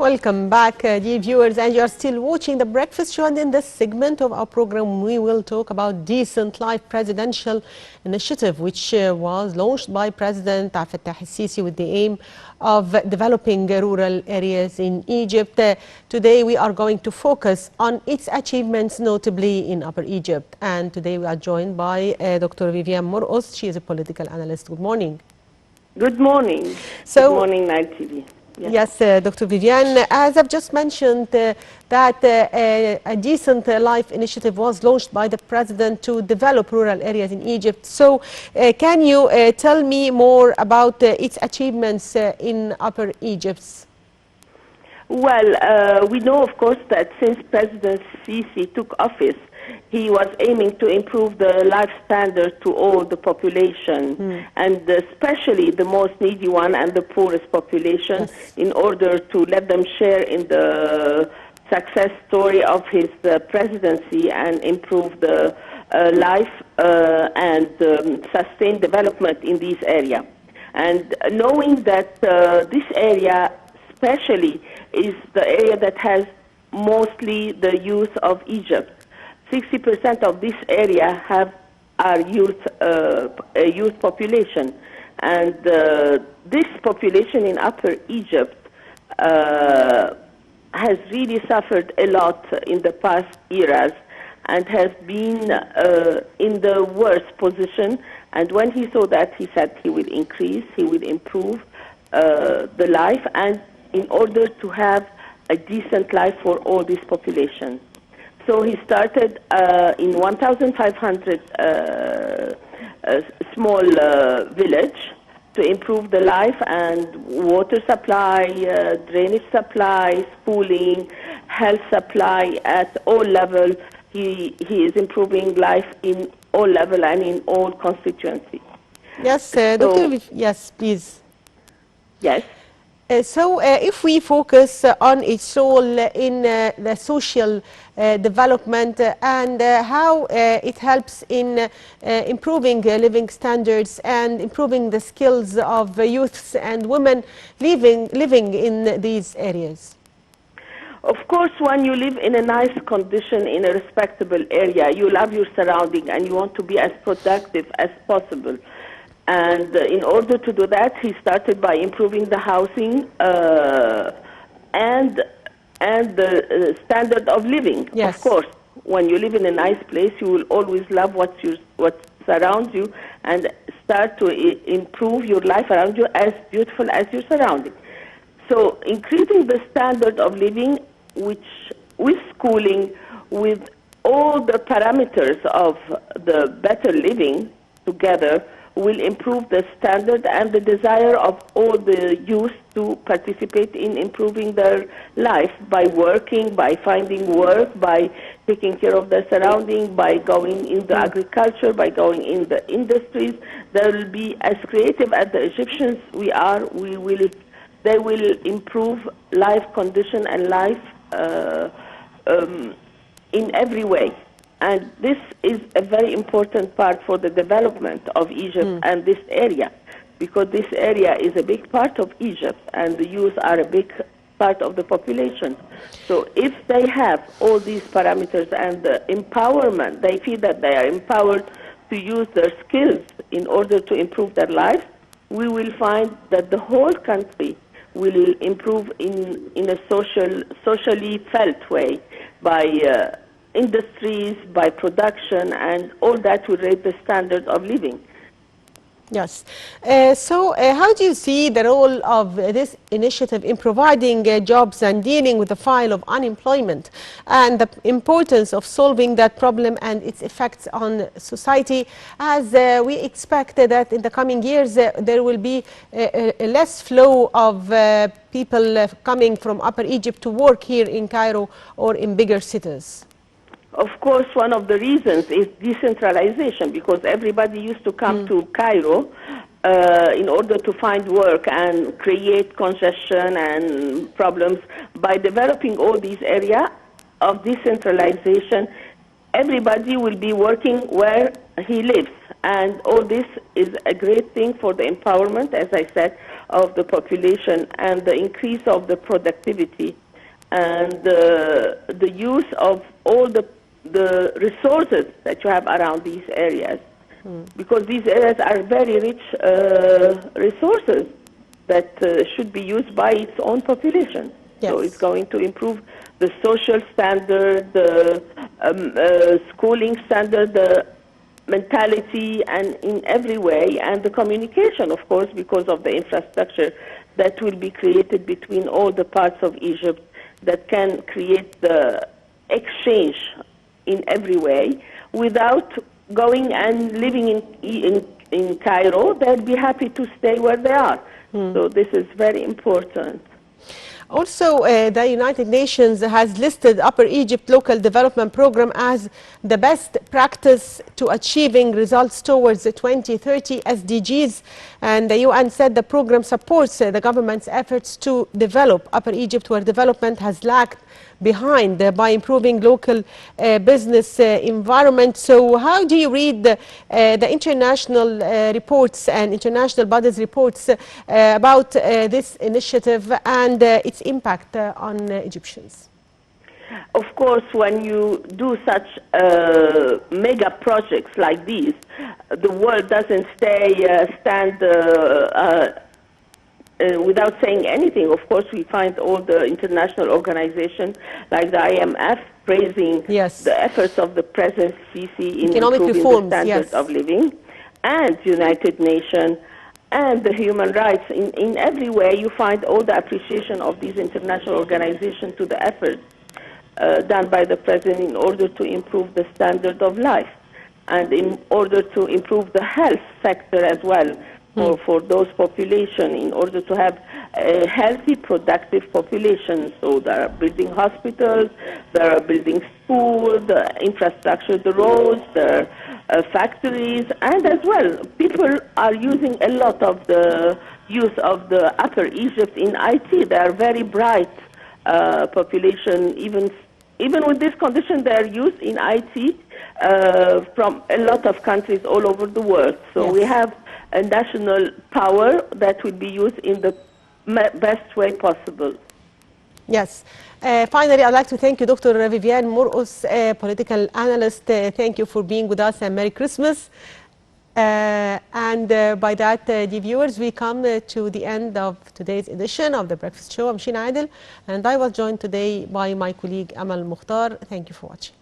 Welcome back, dear viewers, and you are still watching The Breakfast Show. And in this segment of our program, we will talk about Decent Life Presidential Initiative, which was launched by President Abdel Fattah al-Sisi with the aim of developing rural areas in Egypt. Today, we are going to focus on its achievements, notably in Upper Egypt. And today, we are joined by Dr. Vivian Morcos. She is a political analyst. Good morning. Good morning. Good morning, Night TV. Yes, Dr. Vivian, as I've just mentioned, that a Decent Life initiative was launched by the president to develop rural areas in Egypt. So can you tell me more about its achievements in Upper Egypt? Well, we know, of course, that since President Sisi took office, he was aiming to improve the life standard to all the population, and especially the most needy one and the poorest population, in order to let them share in the success story of his presidency and improve the life and sustain development in this area. And knowing that this area especially is the area that has mostly the youth of Egypt. 60% of this area are a youth population, and this population in Upper Egypt has really suffered a lot in the past eras and has been in the worst position. And when he saw that, he said he will increase, he will improve the life, and in order to have a decent life for all this population. So he started in 1,500 small village to improve the life and water supply, drainage supply, schooling, health supply at all levels. He is improving life in all level and in all constituencies. Yes, Dr. Yes, please. Yes. So if we focus on its role in the social development and how it helps in improving living standards and improving the skills of youths and women living in these areas. Of course, when you live in a nice condition in a respectable area, you love your surrounding and you want to be as productive as possible. And in order to do that, he started by improving the housing and the standard of living. Yes. Of course, when you live in a nice place, you will always love what surrounds you and start to improve your life around you as beautiful as your surrounding. So increasing the standard of living, which with schooling, with all the parameters of the better living together, will improve the standard and the desire of all the youth to participate in improving their life by working, by finding work, by taking care of their surroundings, by going into agriculture, by going in the industries. They will be as creative as the Egyptians they will improve life condition and life in every way. And this is a very important part for the development of Egypt and this area, because this area is a big part of Egypt and the youth are a big part of the population. So if they have all these parameters and the empowerment, they feel that they are empowered to use their skills in order to improve their life, we will find that the whole country will improve in a socially felt way by industries, by production, and all that will raise the standard of living. Yes. So how do you see the role of this initiative in providing jobs and dealing with the file of unemployment and the importance of solving that problem and its effects on society, as we expect that in the coming years there will be a less flow of people coming from Upper Egypt to work here in Cairo or in bigger cities? Of course, one of the reasons is decentralization, because everybody used to come to Cairo in order to find work and create congestion and problems. By developing all these areas of decentralization, everybody will be working where he lives. And all this is a great thing for the empowerment, as I said, of the population and the increase of the productivity and the use of all the resources that you have around these areas. Because these areas are very rich resources that should be used by its own population. Yes. So it's going to improve the social standard, the schooling standard, the mentality, and in every way, and the communication, of course, because of the infrastructure that will be created between all the parts of Egypt that can create the exchange in every way without going and living in Cairo. They'll be happy to stay where they are. So this is very important. Also, the United Nations has listed Upper Egypt Local Development Program as the best practice to achieving results towards the 2030 SDGs. And the UN said the program supports the government's efforts to develop Upper Egypt, where development has lagged behind by improving local business environment. So how do you read the international reports and international bodies reports about this initiative and its impact on Egyptians? Of course, when you do such mega projects like these, the world doesn't stand without saying anything. Of course, we find all the international organizations like the IMF praising the efforts of the President Sisi in improving the standards of living, and United Nations and the human rights. In every way, you find all the appreciation of these international organizations to the efforts done by the President in order to improve the standard of life and in order to improve the health sector as well. For those population, in order to have a healthy, productive population. So they are building hospitals, they are building schools, the infrastructure, the roads, the factories, and as well, people are using a lot of the use of the Upper Egypt in IT. They are very bright population, even with this condition, they are used in IT from a lot of countries all over the world. So we have a national power that will be used in the best way possible. Yes. Finally, I'd like to thank you, Dr. Vivian Morcos, political analyst. Thank you for being with us, and Merry Christmas. And by that, dear viewers, we come to the end of today's edition of The Breakfast Show. I'm Sheen Adel, and I was joined today by my colleague Amal Mukhtar. Thank you for watching.